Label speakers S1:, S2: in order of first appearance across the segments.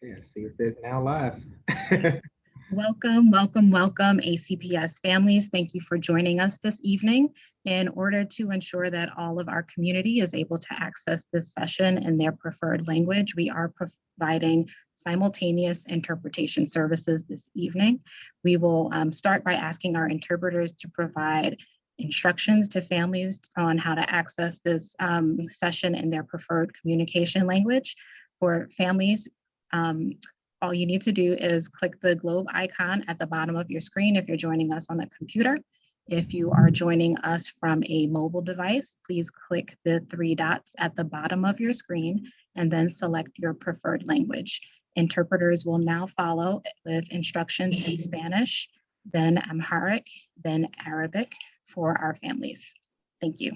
S1: Yeah, see, it says now live.
S2: Welcome, welcome, welcome, ACPS families. Thank you for joining us this evening. In order to ensure that all of our community is able to access this session in their preferred language, we are providing simultaneous interpretation services this evening. We will start by asking our interpreters to provide instructions to families on how to access this session in their preferred communication language. For families, all you need to do is click the globe icon at the bottom of your screen if you're joining us on a computer. If you are joining us from a mobile device, please click the three dots at the bottom of your screen and then select your preferred language. Interpreters will now follow with instructions in Spanish, then Amharic, then Arabic for our families. Thank you.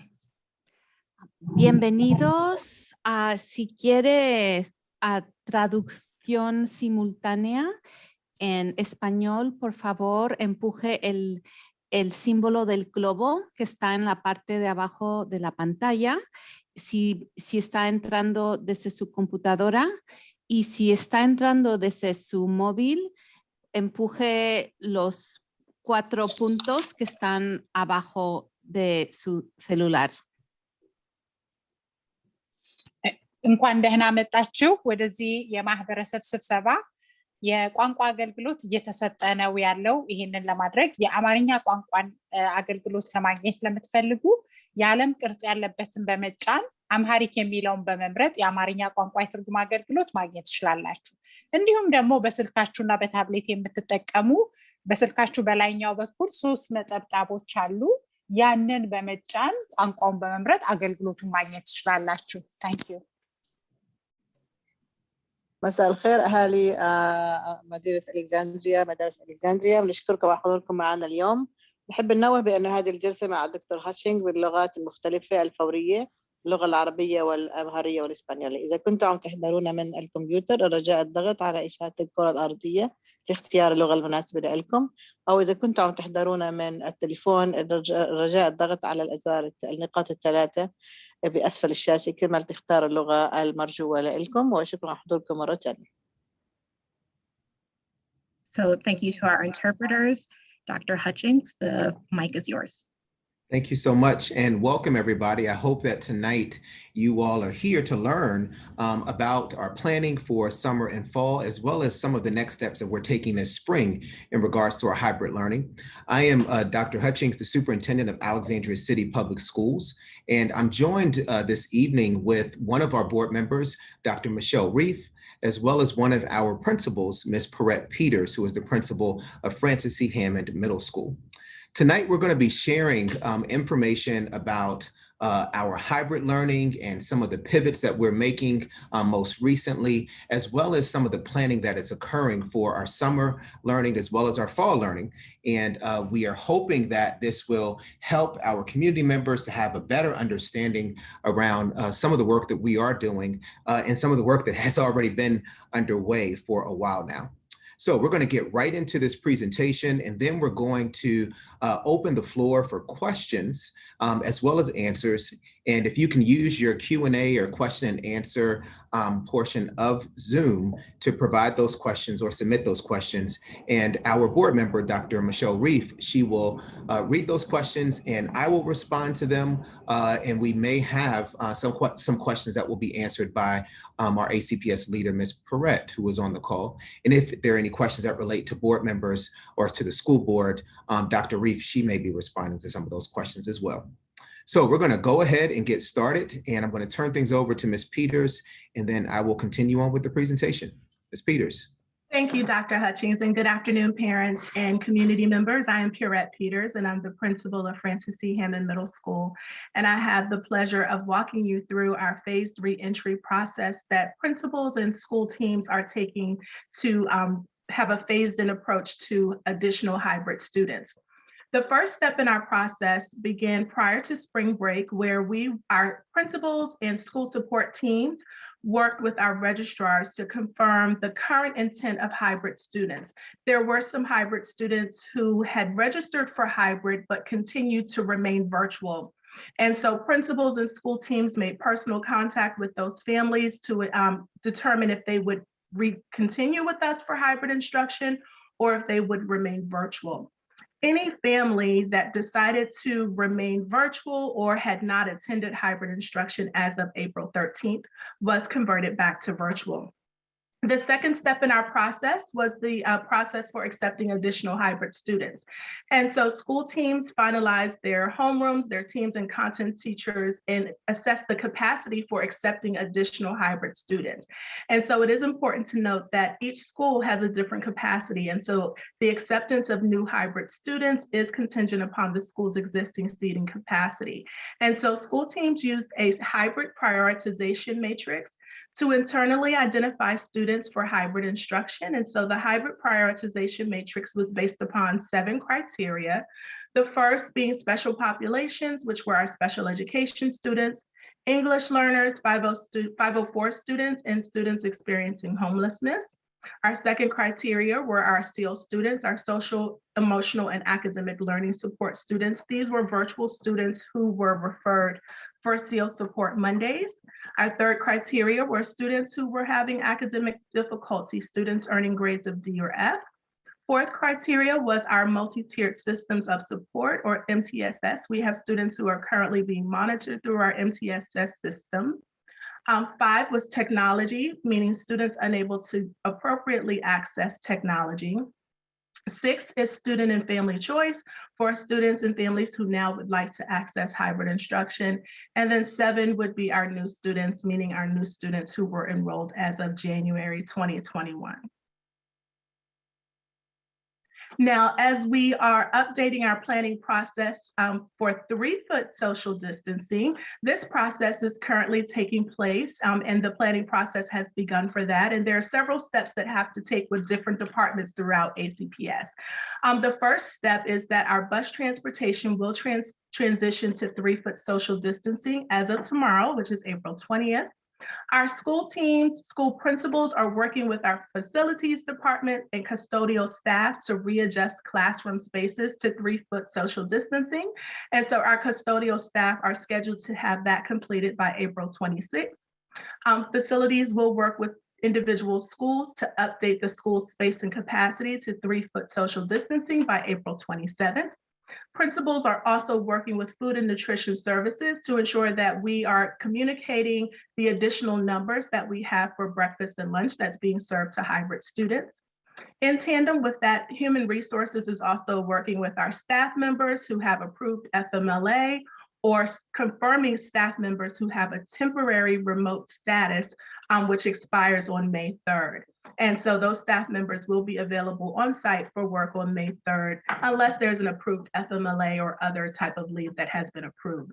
S3: Bienvenidos a si quiere a traducción simultánea en español, por favor, empuje el símbolo del globo que está en la parte de abajo de la pantalla. Si está entrando desde su computadora y si está entrando desde su móvil, empuje los 4 puntos que están abajo de su celular.
S4: እንኳን ደህና መጣችሁ ወደዚህ የማህበረሰብ ስብሰባ የቋንቋ አገልግሎት እየተሰጠ ነው ያለው። ይሄንን ለማድረግ የአማርኛ ቋንቋን አገልግሎት ለማግኘት ለምትፈልጉ የዓለም ቅርጽ ያለበትን በመጫን አምሃሪክ የሚለውን በመምረጥ የአማርኛ ቋንቋ የትርጉም አገልግሎት ማግኘት ትችላላችሁ። እንዲሁም ደግሞ በስልካችሁና በታብሌት የምትጠቀሙ በስልካችሁ በላይኛው በኩል 3 ነጠብጣቦች አሉ። ያንን በመጫን ቋንቋውን በመምረጥ አገልግሎቱን ማግኘት ትችላላችሁ። ታንክ ዩ
S5: مساء الخير أهالي مدينة ألكسندريا مدارس ألكسندريا، بنشكركم على حضوركم معنا اليوم. نحب ننوه بأن هذه الجلسة مع الدكتور هاتشينغ باللغات المختلفة الفورية، اللغة العربية والأمهرية والإسبانيولية. إذا كنتم عم تحضرون من الكمبيوتر رجاء الضغط على إشارة الكرة الأرضية لاختيار اللغة المناسبة لكم، أو إذا كنتم عم تحضرون من التليفون رجاء الضغط على النقاط الثلاثة بأسفل الشاشة كرمال تختار اللغة المرجوة لكم. وشكرا على حضوركم مرة ثانية.
S2: So thank you to our interpreters. Dr. Hutchings, the mic is yours.
S1: Thank you so much and welcome everybody. I hope that tonight you all are here to learn about our planning for summer and fall, as well as some of the next steps that we're taking this spring in regards to our hybrid learning. I am Dr. Hutchings, the superintendent of Alexandria City Public Schools, and I'm joined this evening with one of our board members, Dr. Michelle Reif, as well as one of our principals, Ms. Perrette Peters, who is the principal of Francis C. Hammond Middle School. Tonight, we're going to be sharing information about our hybrid learning and some of the pivots that we're making most recently, as well as some of the planning that is occurring for our summer learning as well as our fall learning. And we are hoping that this will help our community members to have a better understanding around some of the work that we are doing and some of the work that has already been underway for a while now. So we're going to get right into this presentation, and then we're going to open the floor for questions as well as answers. And if you can use your Q&A or question and answer portion of Zoom to provide those questions or submit those questions. And our board member, Dr. Michelle Reif, she will read those questions and I will respond to them. And we may have some questions that will be answered by our ACPS leader, Ms. Perrette, who was on the call. And if there are any questions that relate to board members or to the school board, Dr. Reif, she may be responding to some of those questions as well. So we're going to go ahead and get started, and I'm going to turn things over to Ms. Peters, and then I will continue on with the presentation. Ms. Peters.
S6: Thank you, Dr. Hutchings, and good afternoon, parents and community members. I am Perrette Peters, and I'm the principal of Francis C. Hammond Middle School. And I have the pleasure of walking you through our phased reentry process that principals and school teams are taking to have a phased-in approach to additional hybrid students. The first step in our process began prior to spring break, where our principals and school support teams worked with our registrars to confirm the current intent of hybrid students. There were some hybrid students who had registered for hybrid but continued to remain virtual. And so principals and school teams made personal contact with those families to determine if they would continue with us for hybrid instruction or if they would remain virtual. Any family that decided to remain virtual or had not attended hybrid instruction as of April 13th was converted back to virtual. The second step in our process was the process for accepting additional hybrid students. And so school teams finalized their homerooms, their teams and content teachers, and assessed the capacity for accepting additional hybrid students. And so it is important to note that each school has a different capacity. And so the acceptance of new hybrid students is contingent upon the school's existing seating capacity. And so school teams used a hybrid prioritization matrix to internally identify students for hybrid instruction. And so the hybrid prioritization matrix was based upon 7 criteria. The first being special populations, which were our special education students, English learners, 504 students, and students experiencing homelessness. Our second criteria were our SEAL students, our social, emotional, and academic learning support students. These were virtual students who were referred for SEAL Support Mondays. Our third criteria were students who were having academic difficulty, students earning grades of D or F. Fourth criteria was our multi-tiered systems of support, or MTSS. We have students who are currently being monitored through our MTSS system. 5 was technology, meaning students unable to appropriately access technology. 6 is student and family choice for students and families who now would like to access hybrid instruction. And then 7 would be our new students, meaning our new students who were enrolled as of January 2021. Now, as we are updating our planning process for 3-foot social distancing, this process is currently taking place and the planning process has begun for that. And there are several steps that have to take with different departments throughout ACPS. The first step is that our bus transportation will transition to 3-foot social distancing as of tomorrow, which is April 20th. Our school teams, school principals are working with our facilities department and custodial staff to readjust classroom spaces to 3-foot social distancing. And so our custodial staff are scheduled to have that completed by April 26th. Facilities will work with individual schools to update the school space and capacity to 3-foot social distancing by April 27th. Principals are also working with food and nutrition services to ensure that we are communicating the additional numbers that we have for breakfast and lunch that's being served to hybrid students. In tandem with that, Human Resources is also working with our staff members who have approved FMLA or confirming staff members who have a temporary remote status, which expires on May 3rd. And so those staff members will be available on site for work on May 3rd, unless there's an approved FMLA or other type of leave that has been approved.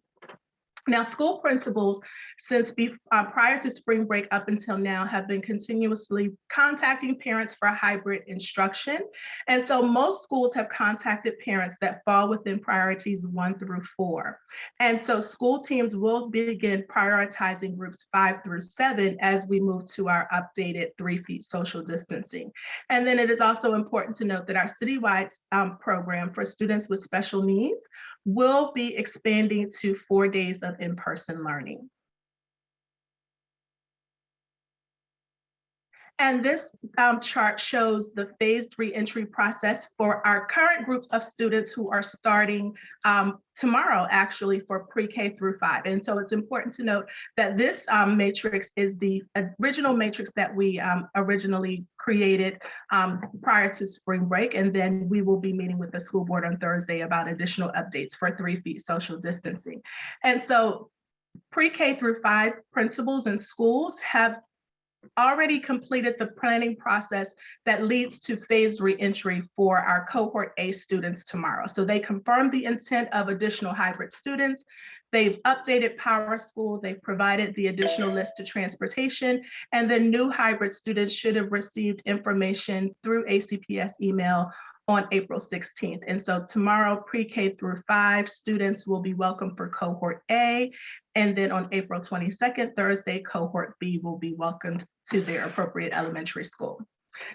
S6: Now, school principals, since prior to spring break up until now, have been continuously contacting parents for hybrid instruction. And so most schools have contacted parents that fall within priorities 1 through 4. And so school teams will begin prioritizing groups 5 through 7 as we move to our updated 3 feet social distancing. And then it is also important to note that our citywide program for students with special needs will be expanding to 4 days of in-person learning. And this chart shows the phased reentry process for our current group of students who are starting tomorrow, actually, for pre-K through 5. And so it's important to note that this matrix is the original matrix that we originally created prior to spring break. And then we will be meeting with the school board on Thursday about additional updates for 3 feet social distancing. And so pre-K through 5 principals and schools have already completed the planning process that leads to phased reentry for our cohort A students tomorrow. So they confirmed the intent of additional hybrid students. They've updated PowerSchool. They've provided the additional list to transportation, and the new hybrid students should have received information through ACPS email on April 16th. And so tomorrow, pre-K through 5 students will be welcome for cohort A. And then on April 22nd, Thursday, cohort B will be welcomed to their appropriate elementary school.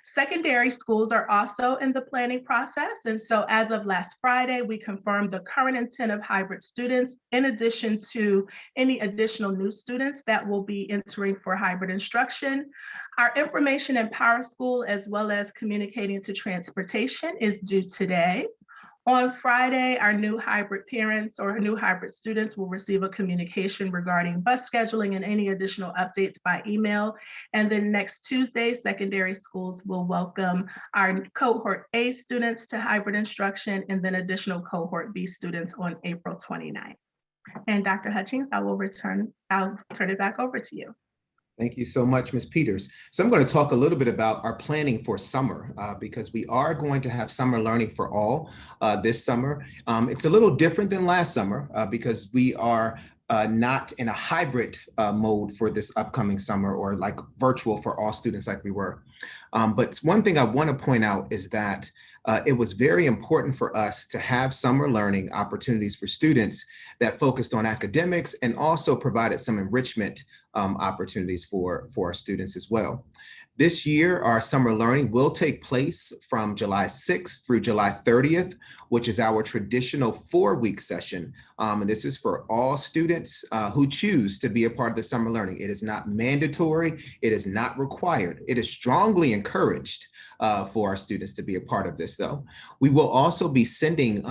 S6: Secondary schools are also in the planning process. And so as of last Friday, we confirmed the current intent of hybrid students, in addition to any additional new students that will be entering for hybrid instruction. Our information in PowerSchool, as well as communicating to transportation, is due today. On Friday, our new hybrid parents or new hybrid students will receive a communication regarding bus scheduling and any additional updates by email. And then next Tuesday, secondary schools will welcome our cohort A students to hybrid instruction, and then additional cohort B students on April 29th. And Dr. Hutchings, I'll turn it back over to you.
S1: Thank you so much, Ms. Peters. So I'm going to talk a little bit about our planning for summer because we are going to have summer learning for all this summer. It's a little different than last summer because we are not in a hybrid mode for this upcoming summer, or like virtual for all students like we were. But one thing I want to point out is that it was very important for us to have summer learning opportunities for students that focused on academics and also provided some enrichment opportunities for our students as well. This year, our summer learning will take place from July 6th through July 30th, which is our traditional 4-week session. And this is for all students who choose to be a part of the summer learning. It is not mandatory. It is not required. It is strongly encouraged for our students to be a part of this, though. We will also be sending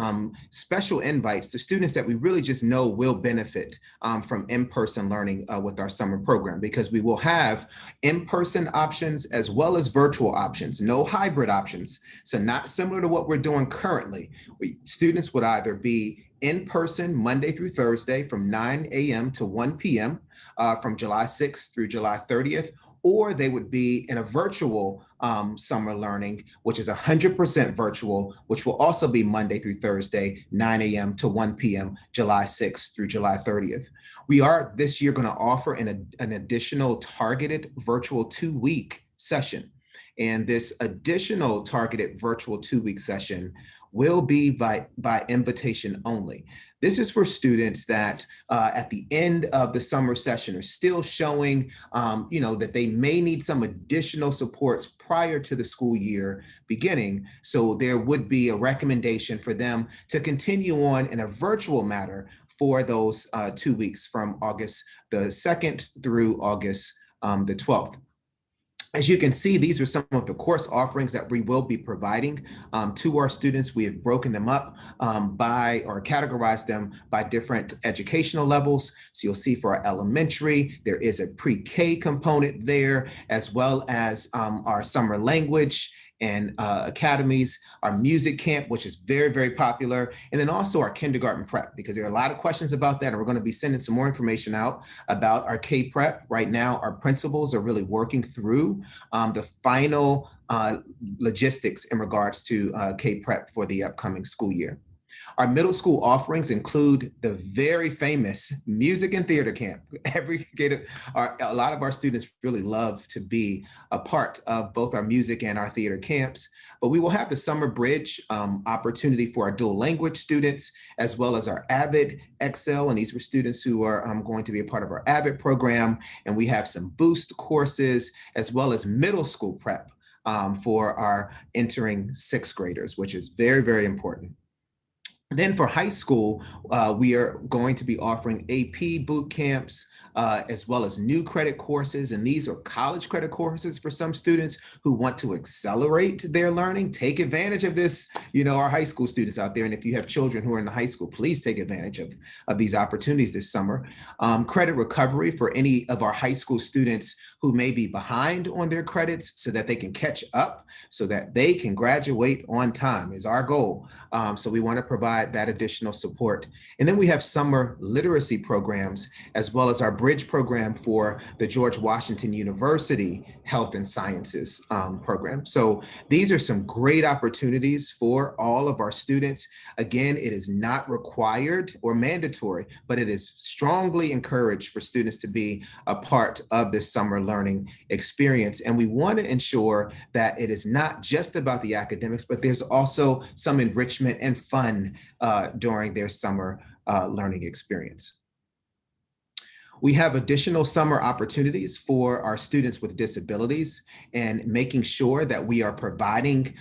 S1: special invites to students that we really just know will benefit from in-person learning with our summer program, because we will have in-person options as well as virtual options, no hybrid options. So not similar to what we're doing currently. Students would either be in person Monday through Thursday from 9 a.m. to 1 p.m. From July 6th through July 30th, or they would be in a virtual summer learning, which is 100% virtual, which will also be Monday through Thursday, 9 a.m. to 1 p.m., July 6th through July 30th. We are this year going to offer an additional targeted virtual 2-week session. And this additional targeted virtual 2-week session will be by invitation only. This is for students that at the end of the summer session are still showing, that they may need some additional supports prior to the school year beginning. So there would be a recommendation for them to continue on in a virtual manner for those 2 weeks from August the 2nd through August the 12th. As you can see, these are some of the course offerings that we will be providing to our students. We have broken them up by, or categorized them by, different educational levels. So you'll see for our elementary, there is a pre-K component there, as well as our summer language and academies, our music camp, which is very, very popular, and then also our kindergarten prep, because there are a lot of questions about that, and we're going to be sending some more information out about our K-prep. Right now, our principals are really working through the final logistics in regards to K-prep for the upcoming school year. Our middle school offerings include the very famous music and theater camp. A lot of our students really love to be a part of both our music and our theater camps. But we will have the summer bridge opportunity for our dual language students, as well as our AVID Excel. And these were students who are going to be a part of our AVID program. And we have some boost courses, as well as middle school prep for our entering 6th graders, which is very, very important. Then for high school, we are going to be offering AP boot camps, as well as new credit courses. And these are college credit courses for some students who want to accelerate their learning. Take advantage of this, our high school students out there. And if you have children who are in the high school, please take advantage of these opportunities this summer. Credit recovery for any of our high school students who may be behind on their credits, so that they can catch up, so that they can graduate on time is our goal. So we want to provide that additional support. And then we have summer literacy programs, as well as our bridge program for the George Washington University Health and Sciences program. So these are some great opportunities for all of our students. Again, it is not required or mandatory, but it is strongly encouraged for students to be a part of this summer learning experience. And we want to ensure that it is not just about the academics, but there's also some enrichment and fun during their summer learning experience. We have additional summer opportunities for our students with disabilities and making sure that we are providing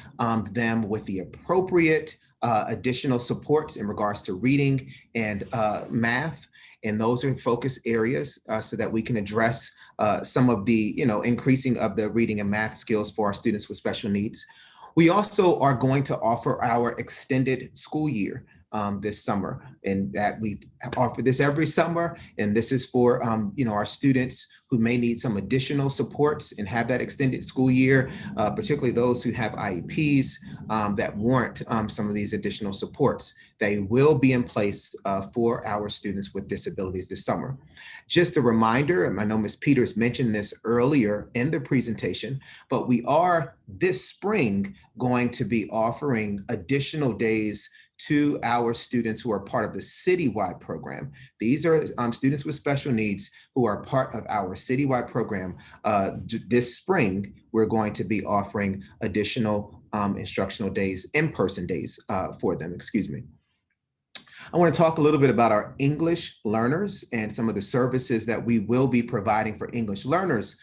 S1: them with the appropriate additional supports in regards to reading and math. And those are focus areas so that we can address some of the, increasing of the reading and math skills for our students with special needs. We also are going to offer our extended school year this summer, and that we offer this every summer. And this is for, our students who may need some additional supports and have that extended school year, particularly those who have IEPs that warrant some of these additional supports. They will be in place for our students with disabilities this summer. Just a reminder, and I know Ms. Peters mentioned this earlier in the presentation, but we are this spring going to be offering additional days to our students who are part of the citywide program. These are students with special needs who are part of our citywide program. This spring, we're going to be offering additional instructional days, in-person days for them, excuse me. I want to talk a little bit about our English learners and some of the services that we will be providing for English learners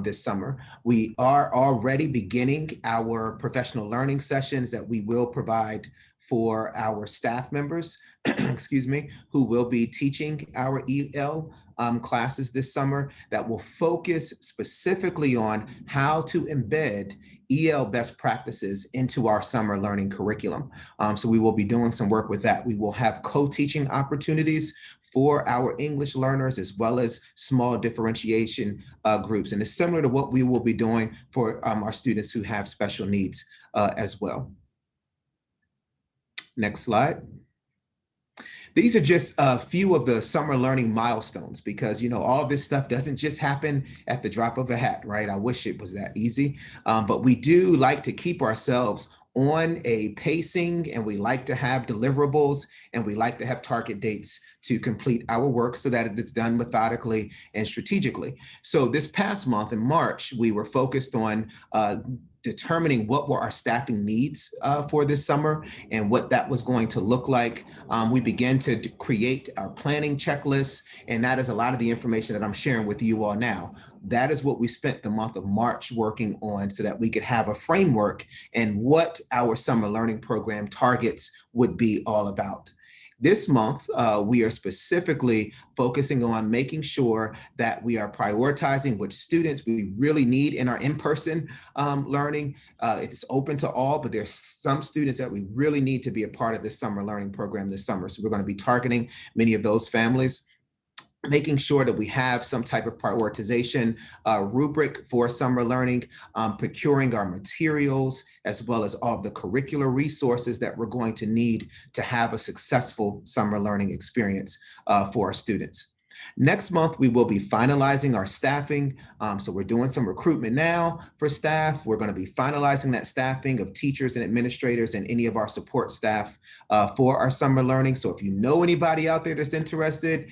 S1: this summer. We are already beginning our professional learning sessions that we will provide for our staff members, excuse me, who will be teaching our EL classes this summer that will focus specifically on how to embed EL best practices into our summer learning curriculum. So we will be doing some work with that. We will have co-teaching opportunities for our English learners, as well as small differentiation groups. And it's similar to what we will be doing for our students who have special needs as well. Next slide. These are just a few of the summer learning milestones, because all of this stuff doesn't just happen at the drop of a hat, right? I wish it was that easy, but we do like to keep ourselves on a pacing, and we like to have deliverables, and we like to have target dates to complete our work so that it is done methodically and strategically. So this past month in March, we were focused on determining what were our staffing needs for this summer and what that was going to look like. We began to create our planning checklists, and that is a lot of the information that I'm sharing with you all now. That is what we spent the month of March working on so that we could have a framework and what our summer learning program targets would be all about. This month, we are specifically focusing on making sure that we are prioritizing which students we really need in our in-person learning. It's open to all, but there's some students that we really need to be a part of this summer learning program this summer. So we're going to be targeting many of those families, making sure that we have some type of prioritization rubric for summer learning, procuring our materials, as well as all of the curricular resources that we're going to need to have a successful summer learning experience for our students. Next month, we will be finalizing our staffing. So we're doing some recruitment now for staff. We're going to be finalizing that staffing of teachers and administrators and any of our support staff for our summer learning. So if you know anybody out there that's interested,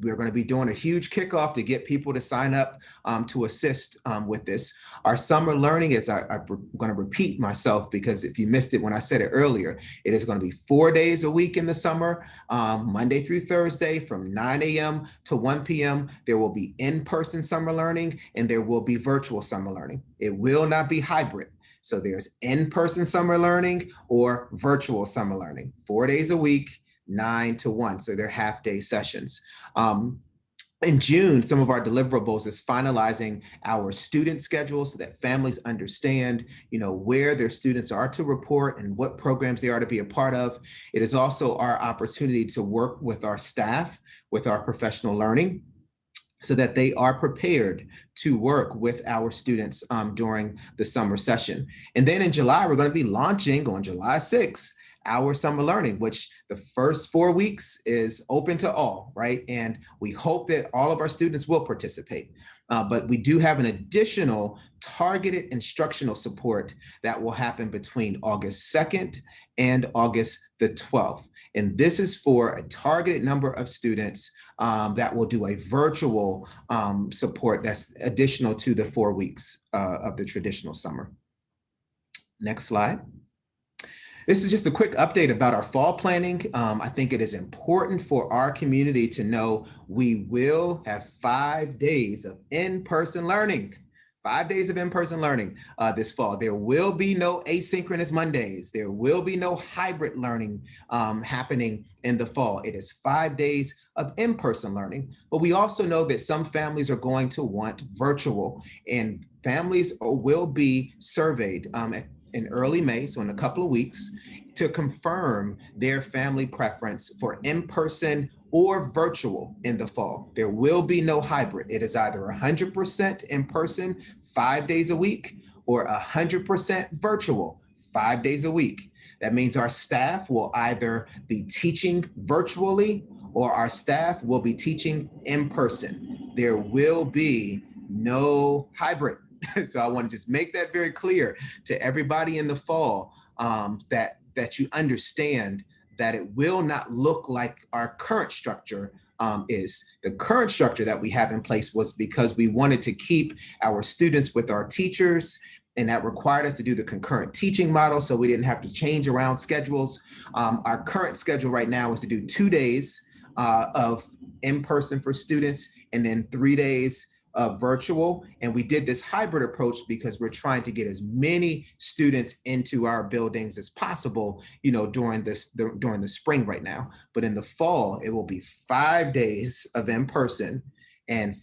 S1: we're going to be doing a huge kickoff to get people to sign up to assist with this. Our summer learning is, I'm going to repeat myself because if you missed it when I said it earlier, it is going to be 4 days a week in the summer, Monday through Thursday from 9 a.m. to 1 p.m. There will be in-person summer learning and there will be virtual summer learning. It will not be hybrid. So there's in-person summer learning or virtual summer learning, 4 days a week, 9 to 1. So they're half-day sessions. In June, some of our deliverables is finalizing our student schedule so that families understand, where their students are to report and what programs they are to be a part of. It is also our opportunity to work with our staff, with our professional learning, so that they are prepared to work with our students during the summer session. And then in July, we're going to be launching on July 6th, our summer learning, which the first 4 weeks is open to all, right? And we hope that all of our students will participate. But we do have an additional targeted instructional support that will happen between August 2nd and August the 12th. And this is for a targeted number of students that will do a virtual support that's additional to the 4 weeks of the traditional summer. Next slide. This is just a quick update about our fall planning. I think it is important for our community to know we will have 5 days of in-person learning. 5 days of in-person learning this fall. There will be no asynchronous Mondays. There will be no hybrid learning happening in the fall. It is 5 days of in-person learning, but we also know that some families are going to want virtual, and families will be surveyed in early May, so in a couple of weeks, to confirm their family preference for in-person or virtual in the fall. There will be no hybrid. It is either 100% in person 5 days a week or 100% virtual 5 days a week. That means our staff will either be teaching virtually or our staff will be teaching in person. There will be no hybrid. So I want to just make that very clear to everybody in the fall, that you understand that it will not look like our current structure is. The current structure that we have in place was because we wanted to keep our students with our teachers, and that required us to do the concurrent teaching model, so we didn't have to change around schedules. Our current schedule right now is to do 2 days of in-person for students and then 3 days virtual. And we did this hybrid approach because we're trying to get as many students into our buildings as possible, during the spring right now. But in the fall, it will be 5 days of in-person and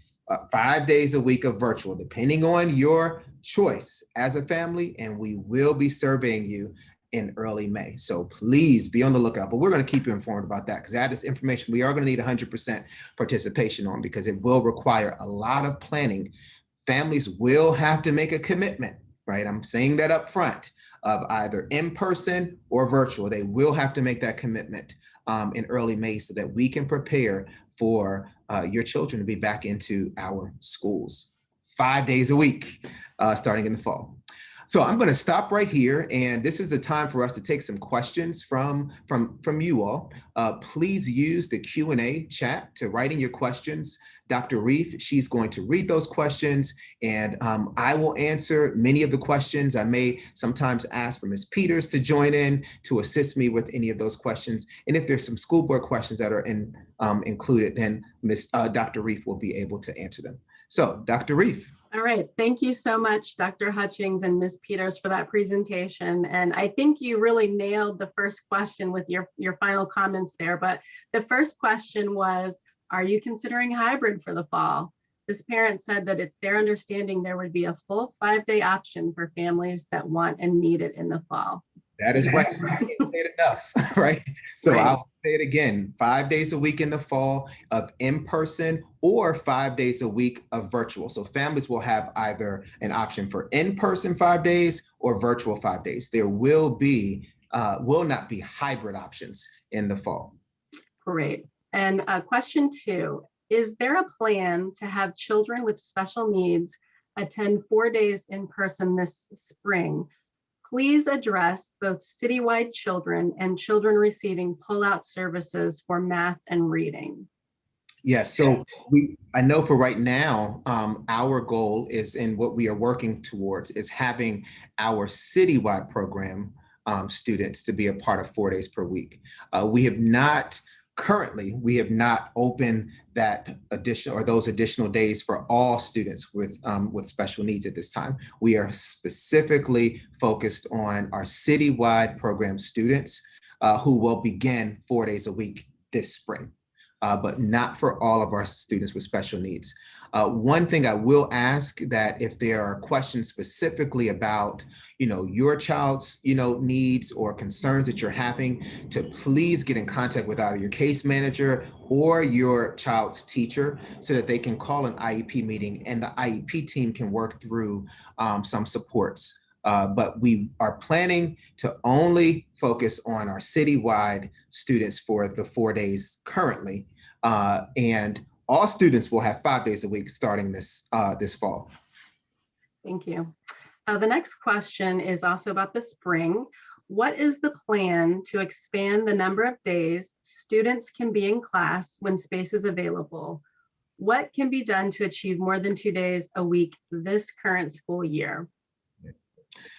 S1: 5 days a week of virtual, depending on your choice as a family. And we will be surveying you in early May. So please be on the lookout, but we're going to keep you informed about that, because that is information we are going to need 100% participation on, because it will require a lot of planning. Families will have to make a commitment, right? I'm saying that up front, of either in person or virtual. They will have to make that commitment in early May so that we can prepare for your children to be back into our schools 5 days a week, starting in the fall. So I'm going to stop right here, and this is the time for us to take some questions from you all. Please use the Q&A chat to write in your questions. Dr. Reef, she's going to read those questions, and I will answer many of the questions. I may sometimes ask for Ms. Peters to join in to assist me with any of those questions. And if there's some school board questions that are included, then Dr. Reef will be able to answer them. So Dr. Reef.
S7: All right, thank you so much, Dr. Hutchings and Ms. Peters, for that presentation. And I think you really nailed the first question with your final comments there. But the first question was, are you considering hybrid for the fall? This parent said that it's their understanding there would be a full 5-day option for families that want and need it in the fall.
S1: That is right. I can't say it enough, right? So right. I'll say it again, 5 days a week in the fall of in-person or 5 days a week of virtual. So families will have either an option for in-person 5 days or virtual 5 days. There will not be hybrid options in the fall.
S7: Great. And question 2, is there a plan to have children with special needs attend 4 days in person this spring? Please address both citywide children and children receiving pull-out services for math and reading.
S1: Yes, so I know for right now, our goal is, in what we are working towards, is having our citywide program students to be a part of 4 days per week. We have not opened that those additional days for all students with special needs at this time. We are specifically focused on our citywide program students who will begin 4 days a week this spring, but not for all of our students with special needs. One thing I will ask, that if there are questions specifically about your child's needs or concerns that you're having, to please get in contact with either your case manager or your child's teacher so that they can call an IEP meeting and the IEP team can work through some supports. But we are planning to only focus on our citywide students for the 4 days currently, and all students will have 5 days a week starting this fall.
S7: Thank you. The next question is also about the spring. What is the plan to expand the number of days students can be in class when space is available? What can be done to achieve more than 2 days a week this current school year?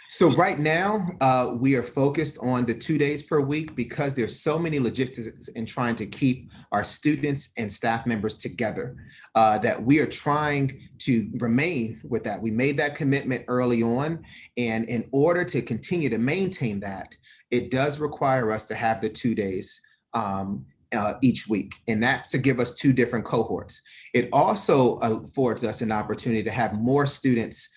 S1: So right now, we are focused on the 2 days per week because there's so many logistics in trying to keep our students and staff members together that we are trying to remain with that. We made that commitment early on, and in order to continue to maintain that, it does require us to have the 2 days each week, and that's to give us 2 different cohorts. It also affords us an opportunity to have more students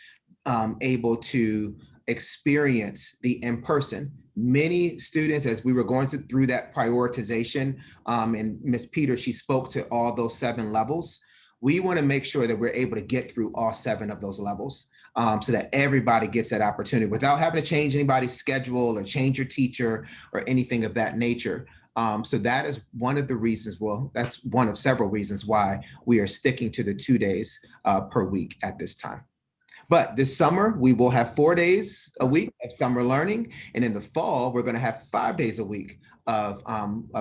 S1: able to experience the in-person. Many students, as we were going through that prioritization, and Ms. Peters, she spoke to all those 7 levels. We want to make sure that we're able to get through all 7 of those levels so that everybody gets that opportunity without having to change anybody's schedule or change your teacher or anything of that nature. So that is one of the reasons, well, that's one of several reasons why we are sticking to the 2 days per week at this time. But this summer, we will have 4 days a week of summer learning. And in the fall, we're going to have 5 days a week of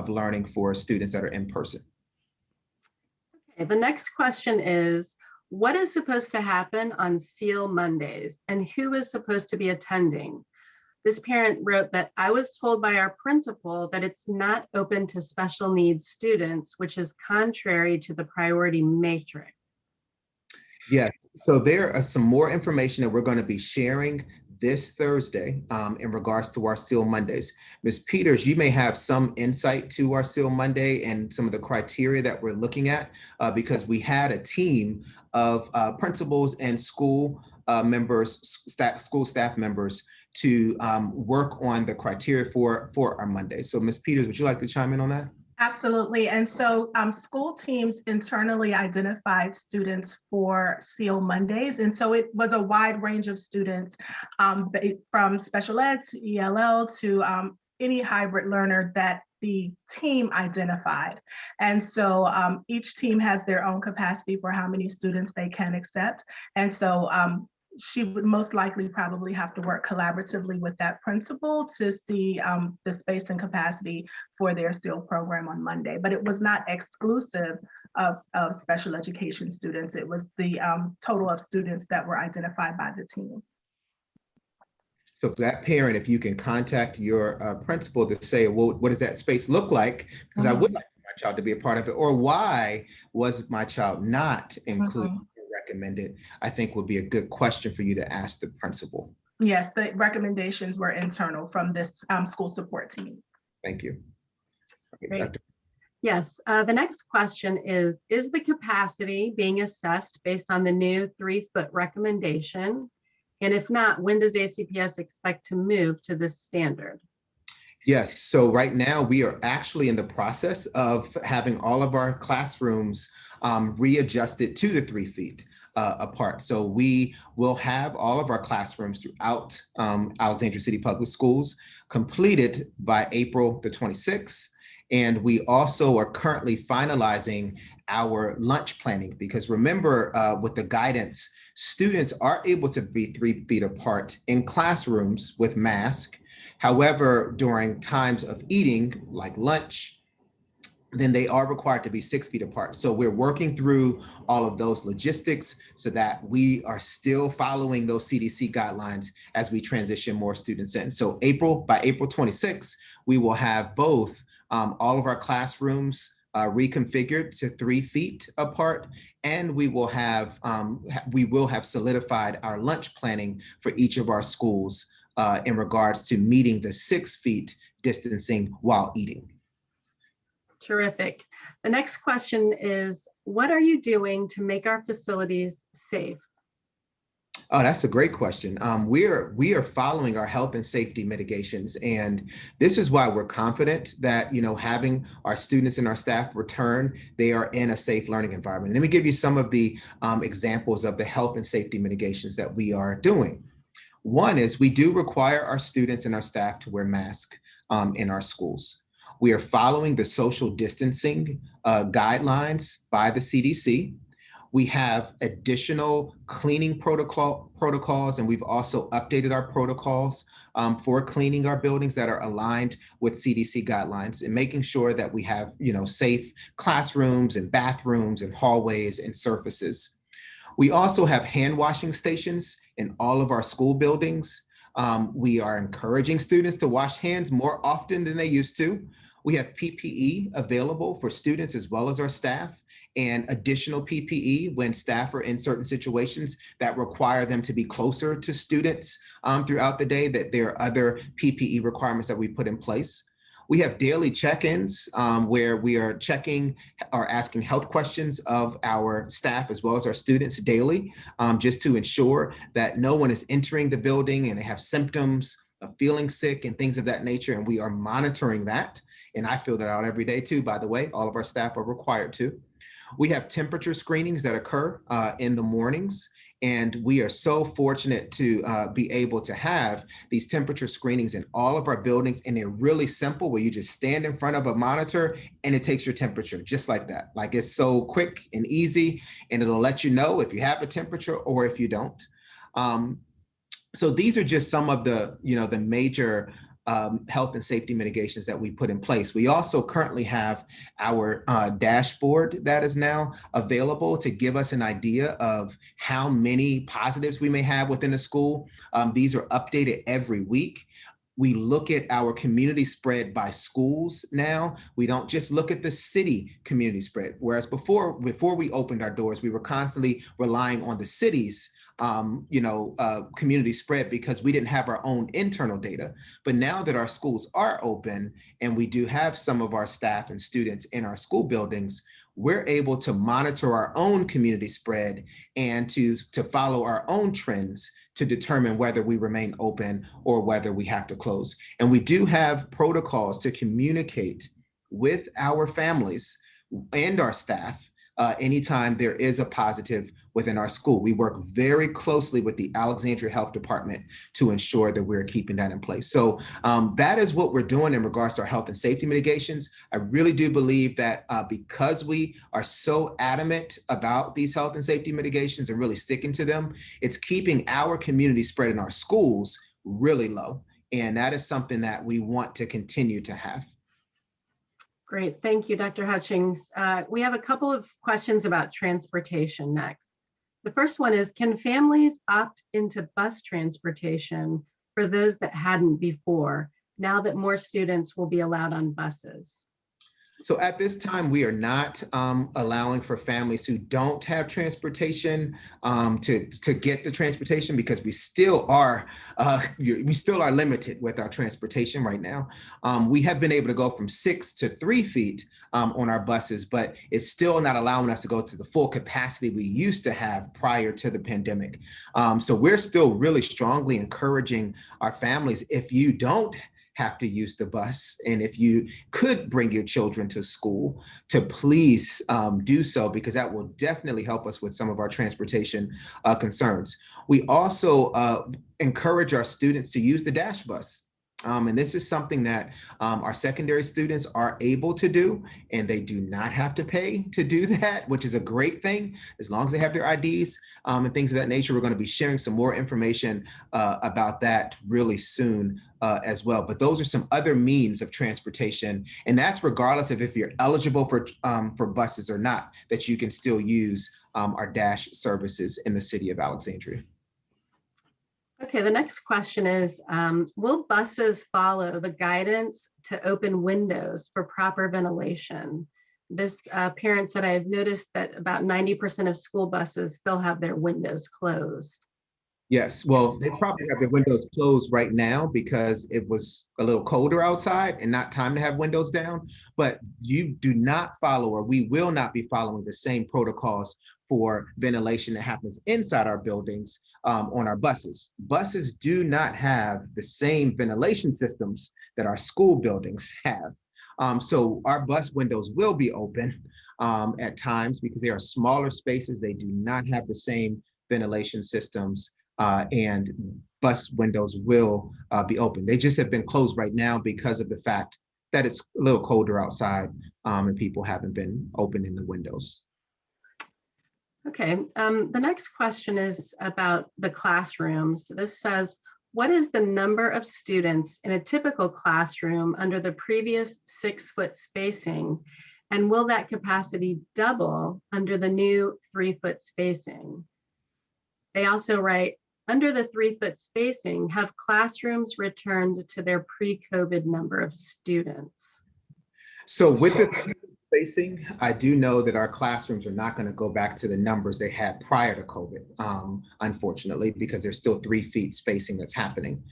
S1: learning for students that are in person.
S7: Okay, the next question is, what is supposed to happen on SEAL Mondays and who is supposed to be attending? This parent wrote that I was told by our principal that it's not open to special needs students, which is contrary to the priority matrix.
S1: Yes, so there are some more information that we're going to be sharing this Thursday in regards to our SEAL Mondays. Ms. Peters, you may have some insight to our SEAL Monday and some of the criteria that we're looking at because we had a team of principals and school members, school staff members to work on the criteria for our Mondays. So Ms. Peters, would you like to chime in on that?
S6: Absolutely. And so school teams internally identified students for SEAL Mondays. And so it was a wide range of students from special ed to ELL to any hybrid learner that the team identified. And so each team has their own capacity for how many students they can accept. And so she would most likely probably have to work collaboratively with that principal to see the space and capacity for their SEAL program on Monday. But it was not exclusive of special education students. It was the total of students that were identified by the team.
S1: So for that parent, if you can contact your principal to say, well, what does that space look like? Because I would like my child to be a part of it, or why was my child not included? Recommended, I think would be a good question for you to ask the principal.
S6: Yes, the recommendations were internal from this school support teams.
S1: Thank you. Okay,
S7: Great.
S1: Dr.
S7: Yes, the next question is the capacity being assessed based on the new 3-foot recommendation? And if not, when does ACPS expect to move to this standard?
S1: Yes, so right now we are actually in the process of having all of our classrooms readjusted to the 3 feet apart. So we will have all of our classrooms throughout Alexandria City Public Schools completed by April the 26th. And we also are currently finalizing our lunch planning because remember with the guidance, students are able to be 3 feet apart in classrooms with masks. However, during times of eating, like lunch, then they are required to be 6 feet apart. So we're working through all of those logistics so that we are still following those CDC guidelines as we transition more students in. So by April 26th, we will have both all of our classrooms reconfigured to 3 feet apart, and we will have solidified our lunch planning for each of our schools in regards to meeting the 6 feet distancing while eating.
S7: Terrific. The next question is, what are you doing to make our facilities safe?
S1: Oh, that's a great question. We are following our health and safety mitigations, and this is why we're confident that having our students and our staff return, they are in a safe learning environment. Let me give you some of the examples of the health and safety mitigations that we are doing. One is we do require our students and our staff to wear masks in our schools. We are following the social distancing guidelines by the CDC. We have additional cleaning protocols, and we've also updated our protocols for cleaning our buildings that are aligned with CDC guidelines and making sure that we have, safe classrooms and bathrooms and hallways and surfaces. We also have hand washing stations in all of our school buildings. We are encouraging students to wash hands more often than they used to. We have PPE available for students as well as our staff, and additional PPE when staff are in certain situations that require them to be closer to students throughout the day, that there are other PPE requirements that we put in place. We have daily check-ins where we are checking or asking health questions of our staff as well as our students daily, just to ensure that no one is entering the building and they have symptoms of feeling sick and things of that nature. And we are monitoring that. And I fill that out every day too, by the way. All of our staff are required to. We have temperature screenings that occur in the mornings. And we are so fortunate to be able to have these temperature screenings in all of our buildings. And they're really simple, where you just stand in front of a monitor and it takes your temperature just like that. Like, it's so quick and easy, and it'll let you know if you have a temperature or if you don't. So these are just some of the, the major health and safety mitigations that we put in place. We also currently have our dashboard that is now available to give us an idea of how many positives we may have within a school. These are updated every week. We look at our community spread by schools now. We don't just look at the city community spread, whereas before we opened our doors, we were constantly relying on the city's community spread because we didn't have our own internal data. But now that our schools are open and we do have some of our staff and students in our school buildings, we're able to monitor our own community spread and to follow our own trends to determine whether we remain open or whether we have to close. And we do have protocols to communicate with our families and our staff anytime there is a positive within our school. We work very closely with the Alexandria Health Department to ensure that we're keeping that in place. So that is what we're doing in regards to our health and safety mitigations. I really do believe that because we are so adamant about these health and safety mitigations and really sticking to them, it's keeping our community spread in our schools really low. And that is something that we want to continue to have.
S7: Great, thank you, Dr. Hutchings. We have a couple of questions about transportation next. The first one is, can families opt into bus transportation for those that hadn't before, now that more students will be allowed on buses?
S1: So at this time, we are not allowing for families who don't have transportation to get the transportation, because we still are limited with our transportation right now. We have been able to go from 6 to 3 feet on our buses, but it's still not allowing us to go to the full capacity we used to have prior to the pandemic. So we're still really strongly encouraging our families, if you don't have to use the bus, and if you could bring your children to school, to please do so, because that will definitely help us with some of our transportation concerns. We also encourage our students to use the Dash bus. And this is something that our secondary students are able to do, and they do not have to pay to do that, which is a great thing, as long as they have their IDs and things of that nature. We're going to be sharing some more information about that really soon as well. But those are some other means of transportation, and that's regardless of if you're eligible for buses or not, that you can still use our Dash services in the city of Alexandria.
S7: Okay, the next question is, will buses follow the guidance to open windows for proper ventilation? This parent said, I've noticed that about 90% of school buses still have their windows closed.
S1: Yes, well, they probably have their windows closed right now because it was a little colder outside and not time to have windows down. But you do not follow, or we will not be following the same protocols for ventilation that happens inside our buildings on our buses. Buses do not have the same ventilation systems that our school buildings have. So our bus windows will be open at times because they are smaller spaces. They do not have the same ventilation systems, and bus windows will be open. They just have been closed right now because of the fact that it's a little colder outside and people haven't been opening the windows.
S7: Okay, the next question is about the classrooms. This says, what is the number of students in a typical classroom under the previous 6-foot spacing? And will that capacity double under the new 3-foot spacing? They also write, under the 3-foot spacing, have classrooms returned to their pre-COVID number of students?
S1: So with the spacing, I do know that our classrooms are not going to go back to the numbers they had prior to COVID, unfortunately, because there's still 3 feet spacing that's happening.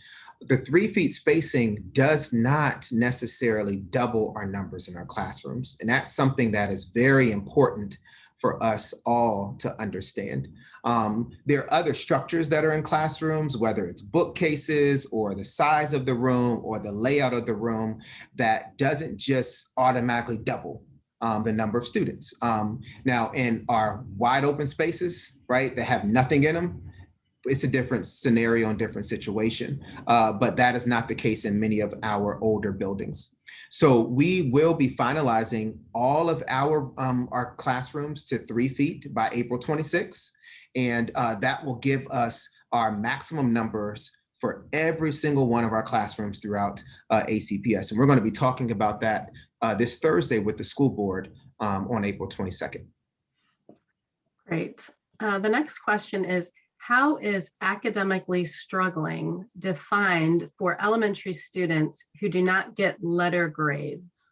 S1: The 3 feet spacing does not necessarily double our numbers in our classrooms. And that's something that is very important for us all to understand. There are other structures that are in classrooms, whether it's bookcases or the size of the room or the layout of the room, that doesn't just automatically double the number of students. Now, in our wide open spaces, right, that have nothing in them, it's a different scenario and different situation, but that is not the case in many of our older buildings. So we will be finalizing all of our classrooms to 3 feet by April 26th. And that will give us our maximum numbers for every single one of our classrooms throughout ACPS. And we're going to be talking about that this Thursday with the school board on April 22nd.
S7: Great. The next question is, how is academically struggling defined for elementary students who do not get letter grades?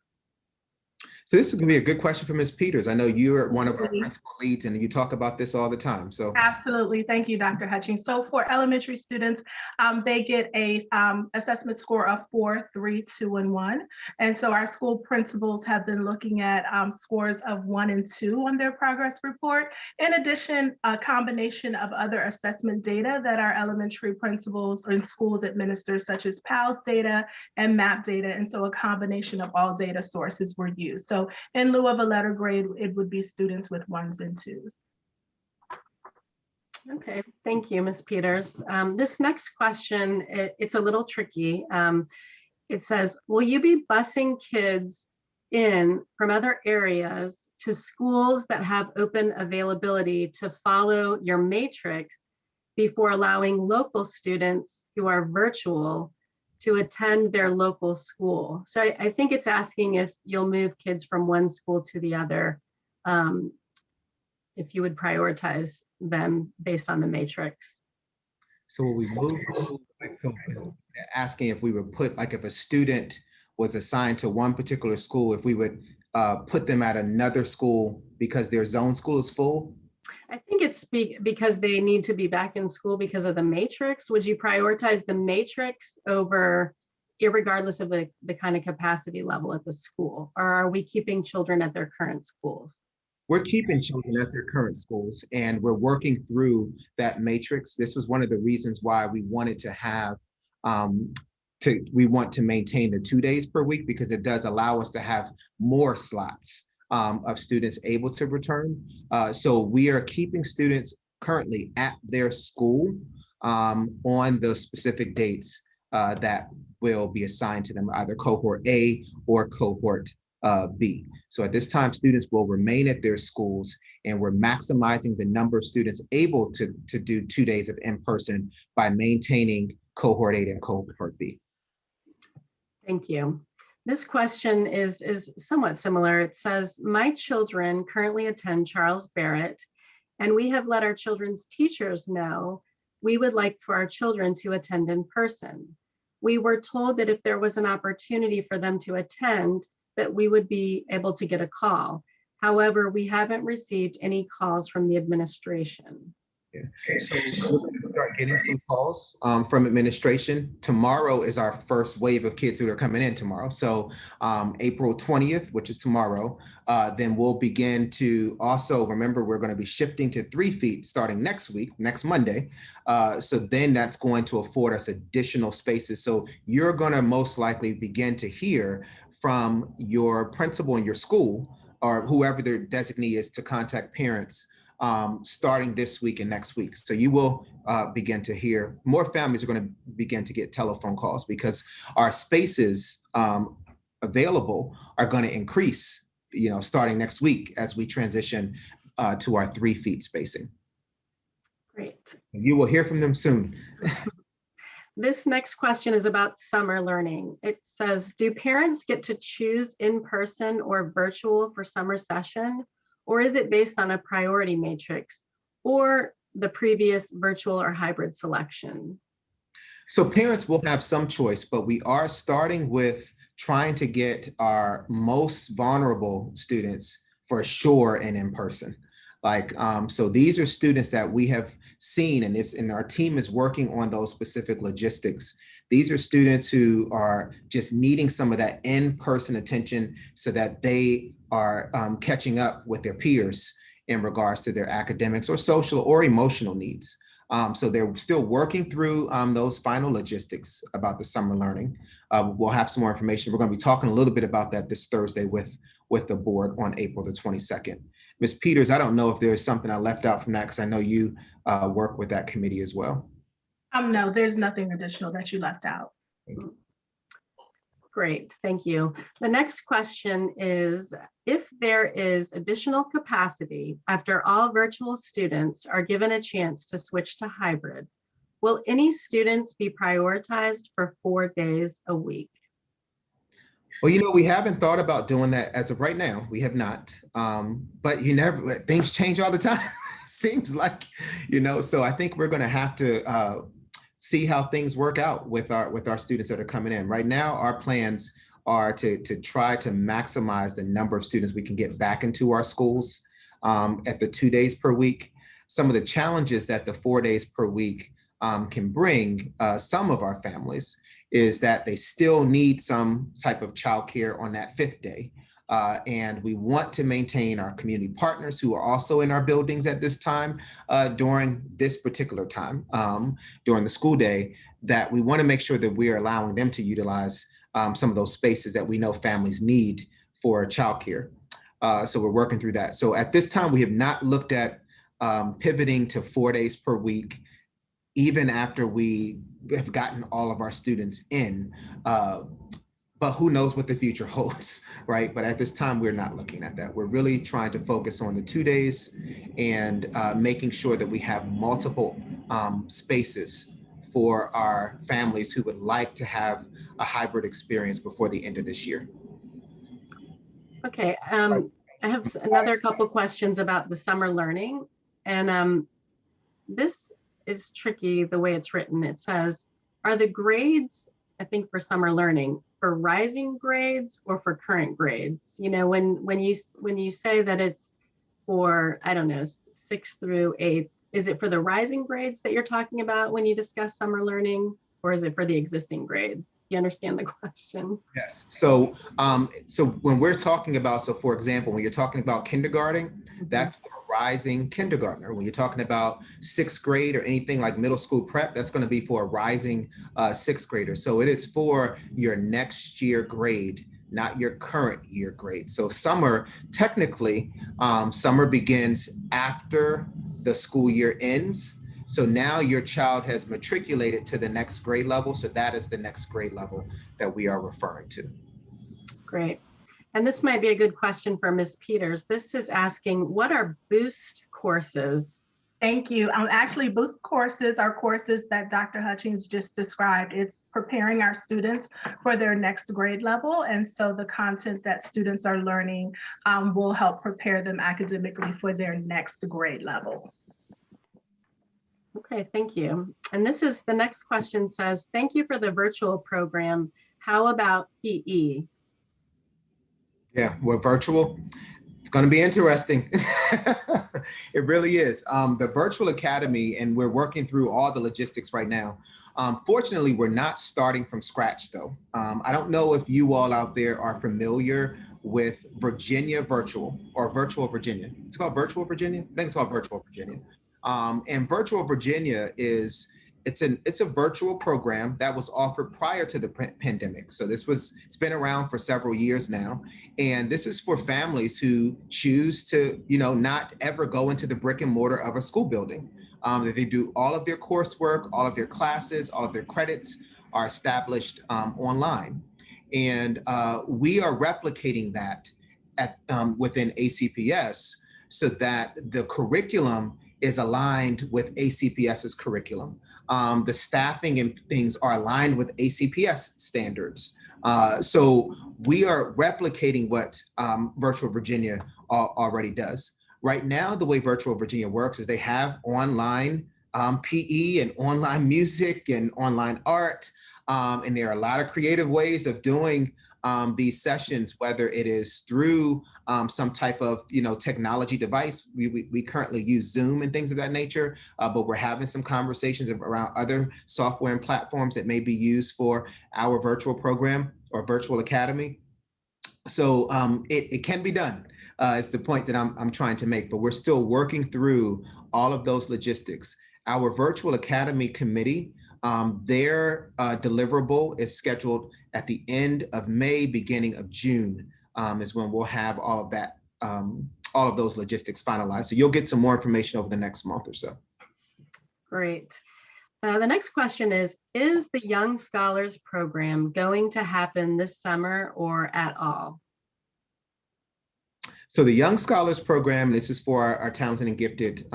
S1: So this is going to be a good question for Ms. Peters. I know you're one of our principal leads and you talk about this all the time. So
S6: absolutely. Thank you, Dr. Hutchings. So for elementary students, they get a assessment score of 4, 3, 2, and 1. And so our school principals have been looking at scores of 1 and 2 on their progress report. In addition, a combination of other assessment data that our elementary principals and schools administer, such as PALS data and MAP data. And so a combination of all data sources were used. So in lieu of a letter grade, it would be students with 1s and 2s.
S7: Okay, thank you, Ms. Peters. This next question, it's a little tricky. It says, will you be busing kids in from other areas to schools that have open availability to follow your matrix before allowing local students who are virtual to attend their local school? So I think it's asking if you'll move kids from one school to the other, if you would prioritize them based on the matrix.
S1: So we move, so asking if we would put, like if a student was assigned to one particular school, if we would put them at another school because their zone school is full?
S7: I think it's because they need to be back in school because of the matrix. Would you prioritize the matrix over, irregardless of the kind of capacity level at the school? Or are we keeping children at their current schools?
S1: We're keeping children at their current schools and we're working through that matrix. This was one of the reasons why we wanted to have, we want to maintain the 2 days per week, because it does allow us to have more slots of students able to return. So we are keeping students currently at their school on the specific dates that will be assigned to them, either cohort A or cohort B. So at this time, students will remain at their schools and we're maximizing the number of students able to do 2 days of in-person by maintaining cohort A and cohort B.
S7: Thank you. This question is somewhat similar. It says, my children currently attend Charles Barrett, and we have let our children's teachers know we would like for our children to attend in person. We were told that if there was an opportunity for them to attend, that we would be able to get a call. However, we haven't received any calls from the administration.
S1: Yeah. So we're going to start getting some calls from administration. Tomorrow is our first wave of kids who are coming in tomorrow. So April 20th, which is tomorrow, then we'll begin to also, remember, we're going to be shifting to 3 feet starting next week, next Monday. So then that's going to afford us additional spaces. So you're going to most likely begin to hear from your principal in your school or whoever their designee is to contact parents starting this week and next week. So you will begin to hear, more families are going to begin to get telephone calls because our spaces available are going to increase, starting next week as we transition to our 3 feet spacing.
S7: Great.
S1: You will hear from them soon.
S7: This next question is about summer learning. It says, do parents get to choose in-person or virtual for summer session? Or is it based on a priority matrix? Or the previous virtual or hybrid selection?
S1: So parents will have some choice, but we are starting with trying to get our most vulnerable students for sure and in person. So these are students that we have seen, and our team is working on those specific logistics. These are students who are just needing some of that in-person attention so that they are catching up with their peers in regards to their academics or social or emotional needs. So they're still working through those final logistics about the summer learning. We'll have some more information. We're going to be talking a little bit about that this Thursday with the board on April the 22nd. Ms. Peters, I don't know if there's something I left out from that, because I know you work with that committee as well.
S6: No, there's nothing additional that you left out.
S7: Great, thank you. The next question is, if there is additional capacity after all virtual students are given a chance to switch to hybrid, will any students be prioritized for 4 days a week?
S1: Well, we haven't thought about doing that as of right now. We have not, but things change all the time. Seems like, so I think we're going to have to see how things work out with our students that are coming in. Right now, our plans are to try to maximize the number of students we can get back into our schools at the 2 days per week. Some of the challenges that the 4 days per week can bring some of our families is that they still need some type of childcare on that 5th day. And we want to maintain our community partners who are also in our buildings at this time, during this particular time, during the school day, that we want to make sure that we are allowing them to utilize some of those spaces that we know families need for childcare. So we're working through that. So at this time, we have not looked at pivoting to 4 days per week, even after we have gotten all of our students in. But who knows what the future holds, right? But at this time, we're not looking at that. We're really trying to focus on the 2 days and making sure that we have multiple spaces for our families who would like to have a hybrid experience before the end of this year.
S7: Okay, I have another couple questions about the summer learning. And this is tricky the way it's written. It says, are the grades, I think for summer learning, for rising grades or for current grades? When you say that it's for, I don't know, 6th through 8th, is it for the rising grades that you're talking about when you discuss summer learning, or is it for the existing grades? Do you understand the question?
S1: Yes. So when we're talking about, so for example, when you're talking about kindergarten, that's for a rising kindergartner. When you're talking about 6th grade or anything like middle school prep, that's going to be for a rising 6th grader. So it is for your next year grade, not your current year grade. So summer, technically, summer begins after the school year ends. So now your child has matriculated to the next grade level. So that is the next grade level that we are referring to.
S7: Great. And this might be a good question for Ms. Peters. This is asking, what are BOOST courses?
S6: Thank you. Actually, BOOST courses are courses that Dr. Hutchings just described. It's preparing our students for their next grade level. And so the content that students are learning will help prepare them academically for their next grade level.
S7: Okay, thank you. And the next question says, thank you for the virtual program. How about PE?
S1: Yeah, we're virtual. It's going to be interesting. It really is. The Virtual Academy, and we're working through all the logistics right now. Fortunately, we're not starting from scratch, though. I don't know if you all out there are familiar with Virginia Virtual or Virtual Virginia. It's called Virtual Virginia. I think it's called Virtual Virginia. And Virtual Virginia it's a virtual program that was offered prior to the pandemic. So it's been around for several years now. And this is for families who choose to, not ever go into the brick and mortar of a school building. That they do all of their coursework, all of their classes, all of their credits are established online. And we are replicating that within ACPS so that the curriculum is aligned with ACPS's curriculum. The staffing and things are aligned with ACPS standards. So we are replicating what Virtual Virginia already does. Right now, the way Virtual Virginia works is they have online PE and online music and online art. And there are a lot of creative ways of doing these sessions, whether it is through some type of technology device. We currently use Zoom and things of that nature, but we're having some conversations around other software and platforms that may be used for our virtual program or virtual academy. So it can be done. It's the point that I'm trying to make, but we're still working through all of those logistics. Our virtual academy committee, their deliverable is scheduled at the end of May, beginning of June, is when we'll have all of that, all of those logistics finalized. So you'll get some more information over the next month or so.
S7: Great. The next question is the Young Scholars Program going to happen this summer or at all?
S1: So the Young Scholars Program, this is for our talented and gifted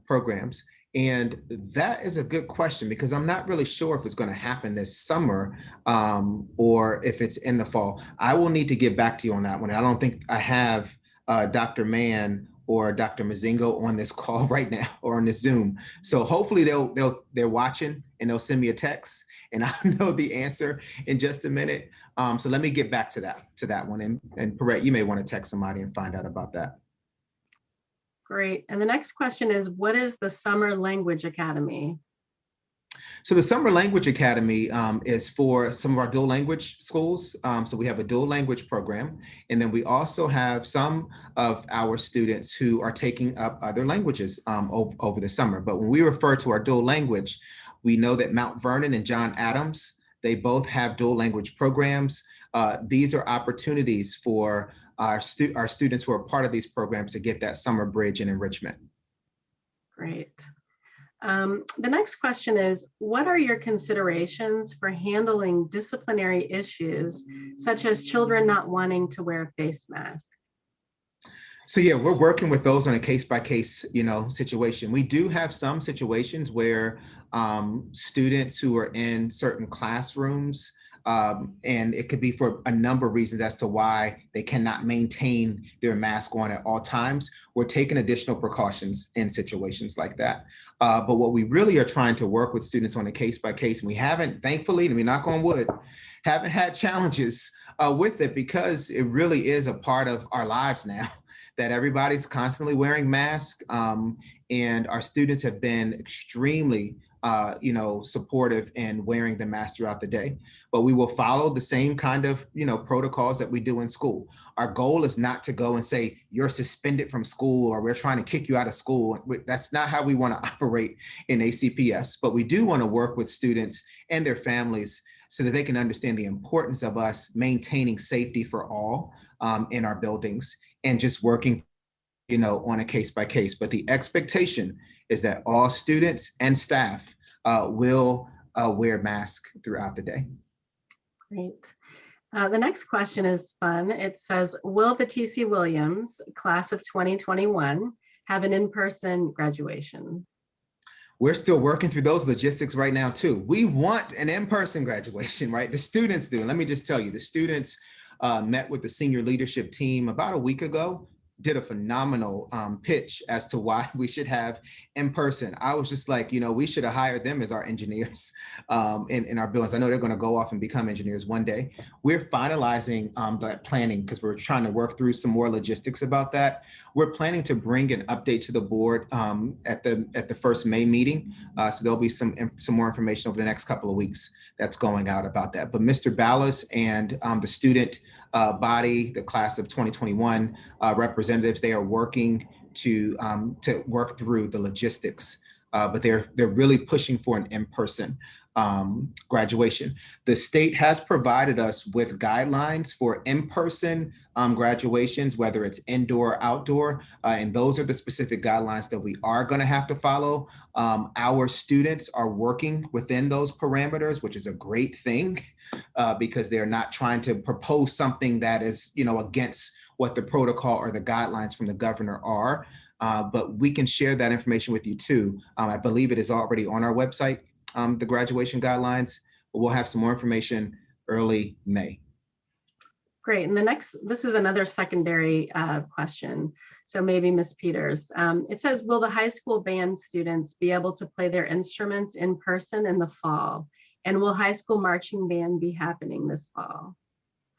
S1: programs. And that is a good question because I'm not really sure if it's going to happen this summer or if it's in the fall. I will need to get back to you on that one. I don't think I have Dr. Mann or Dr. Mazingo on this call right now or on this Zoom. So hopefully they're watching and they'll send me a text and I'll know the answer in just a minute. So let me get back to that one. And Perrette, you may want to text somebody and find out about that.
S7: Great. And the next question is, what is the Summer Language Academy?
S1: So the Summer Language Academy is for some of our dual language schools. So we have a dual language program, and then we also have some of our students who are taking up other languages over the summer. But when we refer to our dual language, we know that Mount Vernon and John Adams, they both have dual language programs. These are opportunities for our students who are part of these programs to get that summer bridge and enrichment.
S7: Great. The next question is, what are your considerations for handling disciplinary issues, such as children not wanting to wear a face mask?
S1: So yeah, we're working with those on a case-by-case, situation. We do have some situations where students who are in certain classrooms, and it could be for a number of reasons as to why they cannot maintain their mask on at all times. We're taking additional precautions in situations like that. But what we really are trying to work with students on a case-by-case, and we haven't, thankfully, knock on wood, haven't had challenges with it because it really is a part of our lives now that everybody's constantly wearing masks, and our students have been extremely supportive in wearing the mask throughout the day. But we will follow the same kind of, protocols that we do in school. Our goal is not to go and say, you're suspended from school or we're trying to kick you out of school. That's not how we want to operate in ACPS, but we do want to work with students and their families so that they can understand the importance of us maintaining safety for all in our buildings and just working, on a case by case. But the expectation is that all students and staff will wear masks throughout the day.
S7: Great. The next question is fun. It says, will the TC Williams class of 2021 have an in-person graduation?
S1: We're still working through those logistics right now too. We want an in-person graduation, right? The students do. And let me just tell you, the students met with the senior leadership team about a week ago, did a phenomenal pitch as to why we should have in person. I was just like, we should have hired them as our engineers in our buildings. I know they're going to go off and become engineers one day. We're finalizing that planning because we're trying to work through some more logistics about that. We're planning to bring an update to the board at the first May meeting. So there'll be some more information over the next couple of weeks that's going out about that. But Mr. Ballas and the student body, the class of 2021 representatives, they are working to work through the logistics, but they're really pushing for an in-person graduation. The state has provided us with guidelines for in-person graduations, whether it's indoor or outdoor, and those are the specific guidelines that we are going to have to follow. Our students are working within those parameters, which is a great thing because they're not trying to propose something that is, against what the protocol or the guidelines from the governor are. But we can share that information with you too. I believe it is already on our website, the graduation guidelines, but we'll have some more information early May.
S7: Great. And this is another secondary question. So maybe Ms. Peters, it says, will the high school band students be able to play their instruments in person in the fall? And will high school marching band be happening this fall?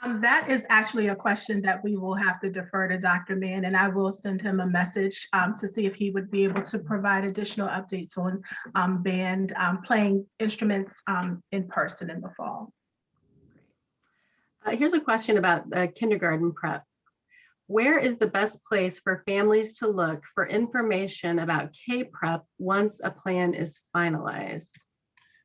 S6: That is actually a question that we will have to defer to Dr. Mann, and I will send him a message to see if he would be able to provide additional updates on band playing instruments in person in the fall.
S7: Here's a question about kindergarten prep. Where is the best place for families to look for information about K-prep once a plan is finalized?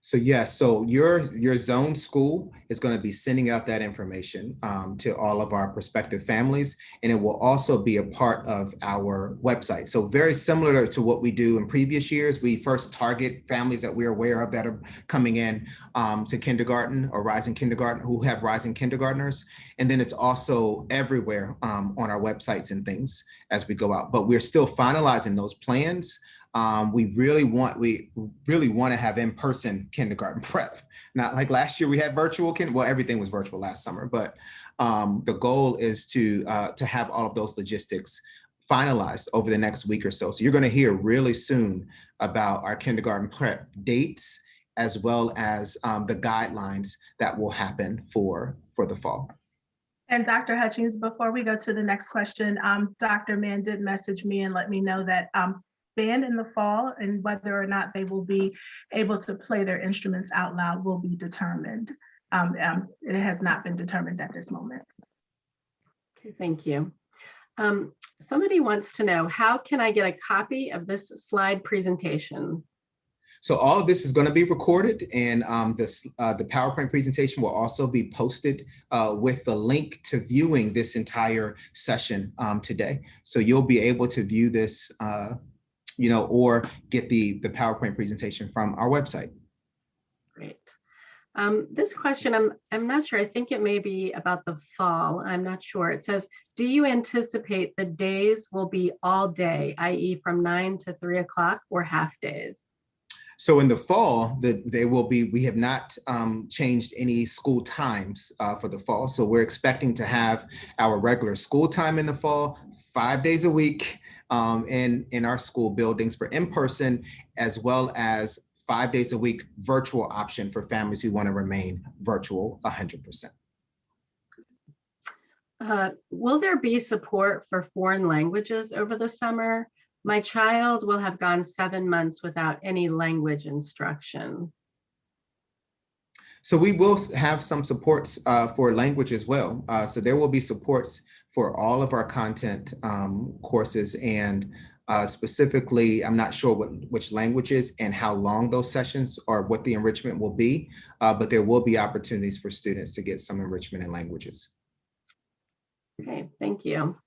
S1: So yes, so your zone school is going to be sending out that information to all of our prospective families, and it will also be a part of our website. So very similar to what we do in previous years, we first target families that we're aware of that are coming in to kindergarten or rising kindergarten, who have rising kindergartners, and then it's also everywhere on our websites and things as we go out. But we're still finalizing those plans. We really want to have in-person kindergarten prep. Not like last year we had virtual well, everything was virtual last summer, but the goal is to have all of those logistics finalized over the next week or so. So you're going to hear really soon about our kindergarten prep dates, as well as the guidelines that will happen for the fall.
S6: And Dr. Hutchings, before we go to the next question, Dr. Mann did message me and let me know that band in the fall and whether or not they will be able to play their instruments out loud will be determined. It has not been determined at this moment.
S7: Okay, thank you. Somebody wants to know, how can I get a copy of this slide presentation?
S1: So all of this is going to be recorded, and the PowerPoint presentation will also be posted with the link to viewing this entire session today. So you'll be able to view this or get the PowerPoint presentation from our website.
S7: Great. This question, I'm not sure. I think it may be about the fall. I'm not sure. It says, do you anticipate the days will be all day, i.e. from 9 to 3 o'clock, or half days?
S1: So in the fall, we have not changed any school times for the fall. So we're expecting to have our regular school time in the fall, 5 days a week, in our school buildings for in-person, as well as 5 days a week virtual option for families who want to remain virtual 100%.
S7: Will there be support for foreign languages over the summer? My child will have gone 7 months without any language instruction.
S1: So we will have some supports for language as well. So there will be supports for all of our content courses, and specifically, I'm not sure which languages and how long those sessions or what the enrichment will be, but there will be opportunities for students to get some enrichment in languages.
S7: Okay, thank you.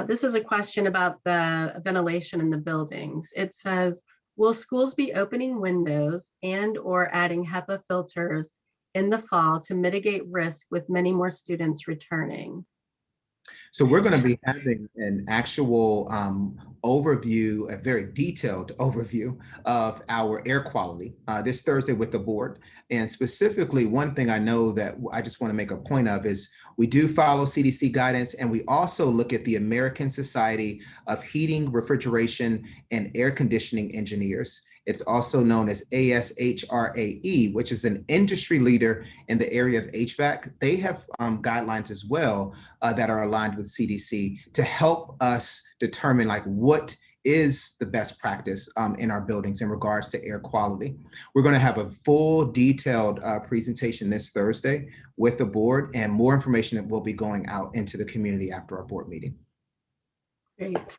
S7: This is a question about the ventilation in the buildings. It says, will schools be opening windows and/or adding HEPA filters in the fall to mitigate risk with many more students returning?
S1: So we're going to be having an actual overview, a very detailed overview of our air quality this Thursday with the board. And specifically, one thing I know that I just want to make a point of is we do follow CDC guidance, and we also look at the American Society of Heating, Refrigeration, and Air Conditioning Engineers. It's also known as ASHRAE, which is an industry leader in the area of HVAC. They have guidelines as well that are aligned with CDC to help us determine what is the best practice in our buildings in regards to air quality. We're going to have a full detailed presentation this Thursday with the board, and more information that will be going out into the community after our board meeting.
S7: Great.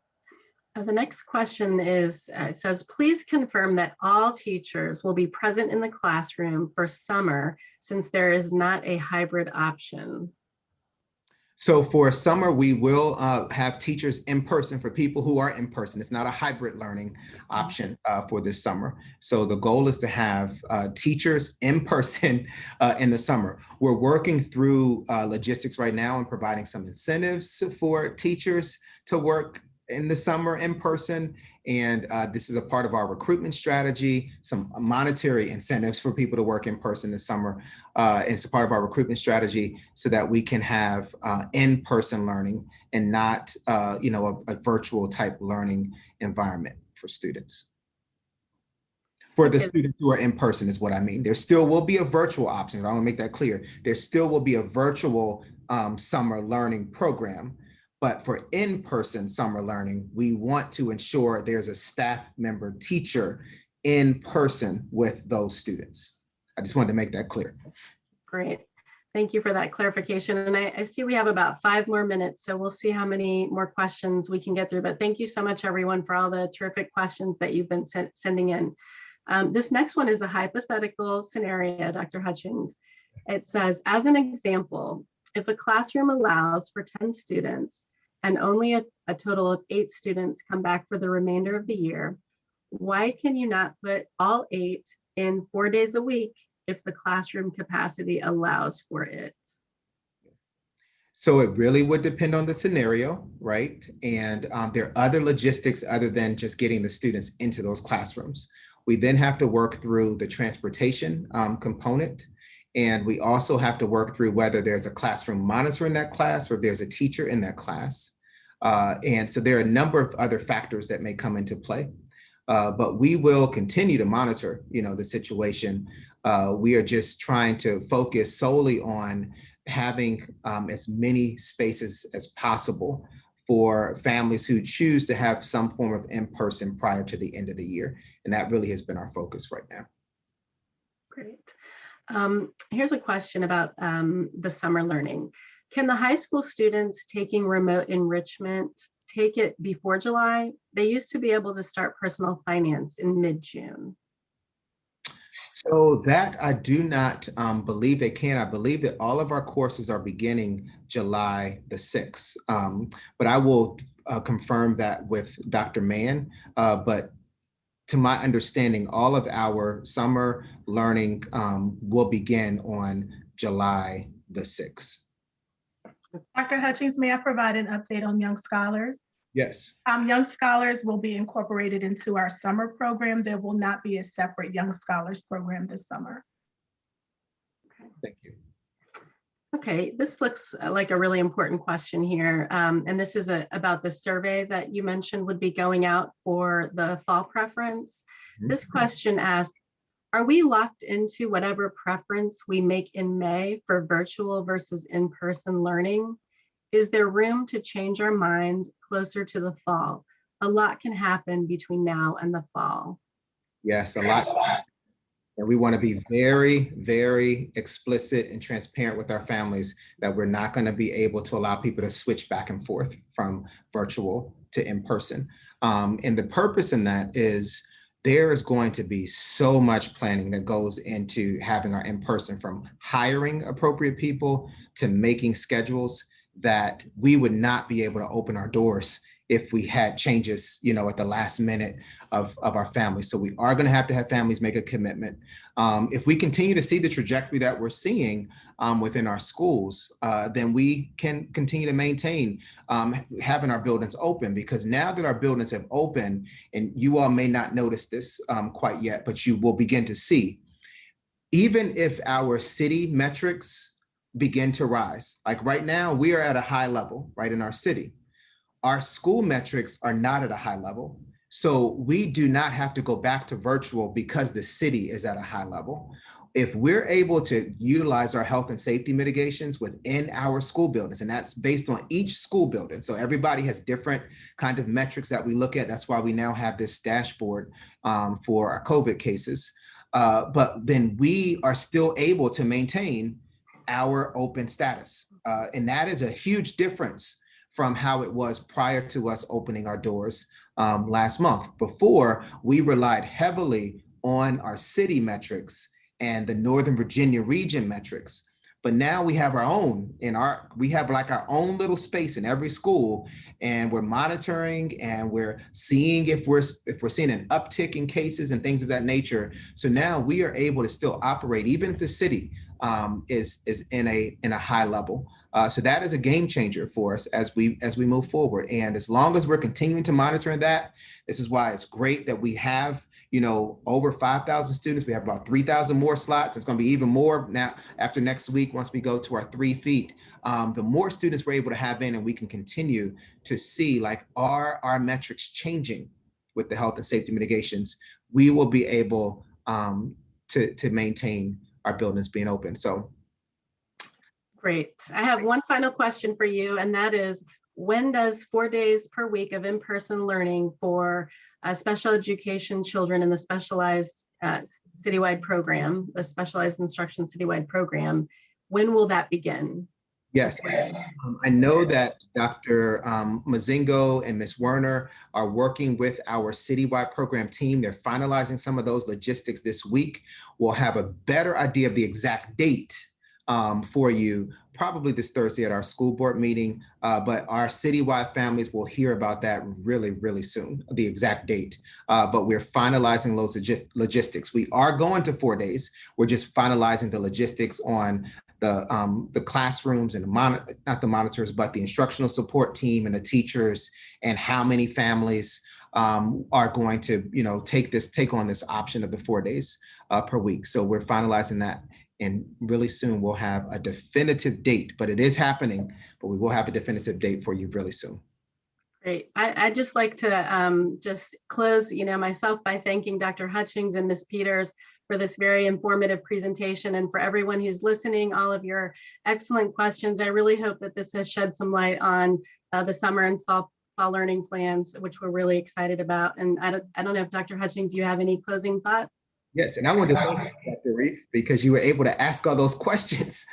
S7: The next question is, it says, please confirm that all teachers will be present in the classroom for summer, since there is not a hybrid option.
S1: So for summer, we will have teachers in person for people who are in person. It's not a hybrid learning option for this summer. So the goal is to have teachers in person in the summer. We're working through logistics right now and providing some incentives for teachers to work in the summer in person. And this is a part of our recruitment strategy, some monetary incentives for people to work in person this summer. And it's a part of our recruitment strategy so that we can have in-person learning and not a virtual type learning environment for students. For the students who are in person is what I mean. There still will be a virtual option. I want to make that clear. There still will be a virtual summer learning program. But for in-person summer learning, we want to ensure there's a staff member teacher in person with those students. I just wanted to make that clear.
S7: Great. Thank you for that clarification. And I see we have about 5 more minutes, so we'll see how many more questions we can get through. But thank you so much, everyone, for all the terrific questions that you've been sending in. This next one is a hypothetical scenario, Dr. Hutchings. It says, as an example, if a classroom allows for 10 students and only a total of 8 students come back for the remainder of the year, why can you not put all 8 in 4 days a week if the classroom capacity allows for it?
S1: So it really would depend on the scenario, right? And there are other logistics other than just getting the students into those classrooms. We then have to work through the transportation component. And we also have to work through whether there's a classroom monitor in that class or if there's a teacher in that class. And so there are a number of other factors that may come into play. But we will continue to monitor, the situation. We are just trying to focus solely on having as many spaces as possible for families who choose to have some form of in-person prior to the end of the year. And that really has been our focus right now.
S7: Great. Here's a question about the summer learning. Can the high school students taking remote enrichment take it before July? They used to be able to start personal finance in mid-June.
S1: So that I do not believe they can. I believe that all of our courses are beginning July the 6th. But I will confirm that with Dr. Mann. But to my understanding, all of our summer learning will begin on July the 6th.
S6: Dr. Hutchings, may I provide an update on Young Scholars?
S1: Yes.
S6: Young Scholars will be incorporated into our summer program. There will not be a separate Young Scholars program this summer.
S1: Thank you.
S7: Okay, this looks like a really important question here. And this is about the survey that you mentioned would be going out for the fall preference. This question asks, are we locked into whatever preference we make in May for virtual versus in-person learning? Is there room to change our mind closer to the fall? A lot can happen between now and the fall.
S1: Yes, a lot. And we want to be very, very explicit and transparent with our families that we're not going to be able to allow people to switch back and forth from virtual to in-person. And the purpose in that is there is going to be so much planning that goes into having our in-person, from hiring appropriate people to making schedules, that we would not be able to open our doors if we had changes, at the last minute of our families. So we are going to have families make a commitment. If we continue to see the trajectory that we're seeing within our schools, then we can continue to maintain having our buildings open, because now that our buildings have opened, and you all may not notice this quite yet, but you will begin to see, even if our city metrics begin to rise, like right now, we are at a high level, right, in our city. Our school metrics are not at a high level. So we do not have to go back to virtual because the city is at a high level. If we're able to utilize our health and safety mitigations within our school buildings, and that's based on each school building. So everybody has different kind of metrics that we look at. That's why we now have this dashboard for our COVID cases. But then we are still able to maintain our open status. And that is a huge difference from how it was prior to us opening our doors last month. Before, we relied heavily on our city metrics and the Northern Virginia region metrics. But now we have our own we have like our own little space in every school, and we're monitoring and we're seeing if we're seeing an uptick in cases and things of that nature. So now we are able to still operate, even if the city is in a high level. So that is a game changer for us as we move forward. And as long as we're continuing to monitor that, this is why it's great that we have, you know, over 5,000 students. We have about 3,000 more slots. It's going to be even more now after next week once we go to our 3 feet. The more students we're able to have in, and we can continue to see, like, are our metrics changing with the health and safety mitigations, we will be able to maintain our buildings being open. So.
S7: Great. I have one final question for you, and that is, when does 4 days per week of in-person learning for special education children in the specialized citywide program, the specialized instruction citywide program, when will that begin?
S1: Yes, I know that Dr. Mazingo and Ms. Werner are working with our citywide program team. They're finalizing some of those logistics this week. We'll have a better idea of the exact date for you probably this Thursday at our school board meeting, but our citywide families will hear about that really, really soon, the exact date. But we're finalizing those logistics. We are going to 4 days. We're just finalizing the logistics on the classrooms and not the monitors, but the instructional support team and the teachers, and how many families are going to, you know, take on this option of the 4 days per week. So we're finalizing that, and really soon we'll have a definitive date. But it is happening, but we will have a definitive date for you really soon.
S7: Great. I'd just like to just close, you know, myself by thanking Dr. Hutchings and Ms. Peters for this very informative presentation, and for everyone who's listening, all of your excellent questions. I really hope that this has shed some light on the summer and fall learning plans, which we're really excited about. And I don't know if Dr. Hutchings, you have any closing thoughts?
S1: Yes, and I want to thank you, Dr. Reef, because you were able to ask all those questions,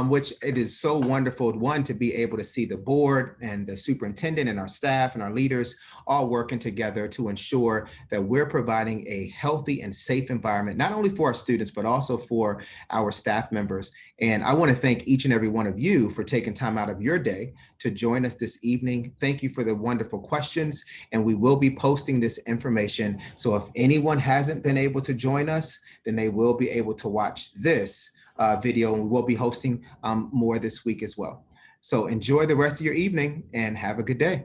S1: which it is so wonderful, one, to be able to see the board and the superintendent and our staff and our leaders all working together to ensure that we're providing a healthy and safe environment, not only for our students, but also for our staff members. And I want to thank each and every one of you for taking time out of your day to join us this evening. Thank you for the wonderful questions, and we will be posting this information. So if anyone hasn't been able to join us, then they will be able to watch this video, and we will be hosting more this week as well. So enjoy the rest of your evening and have a good day.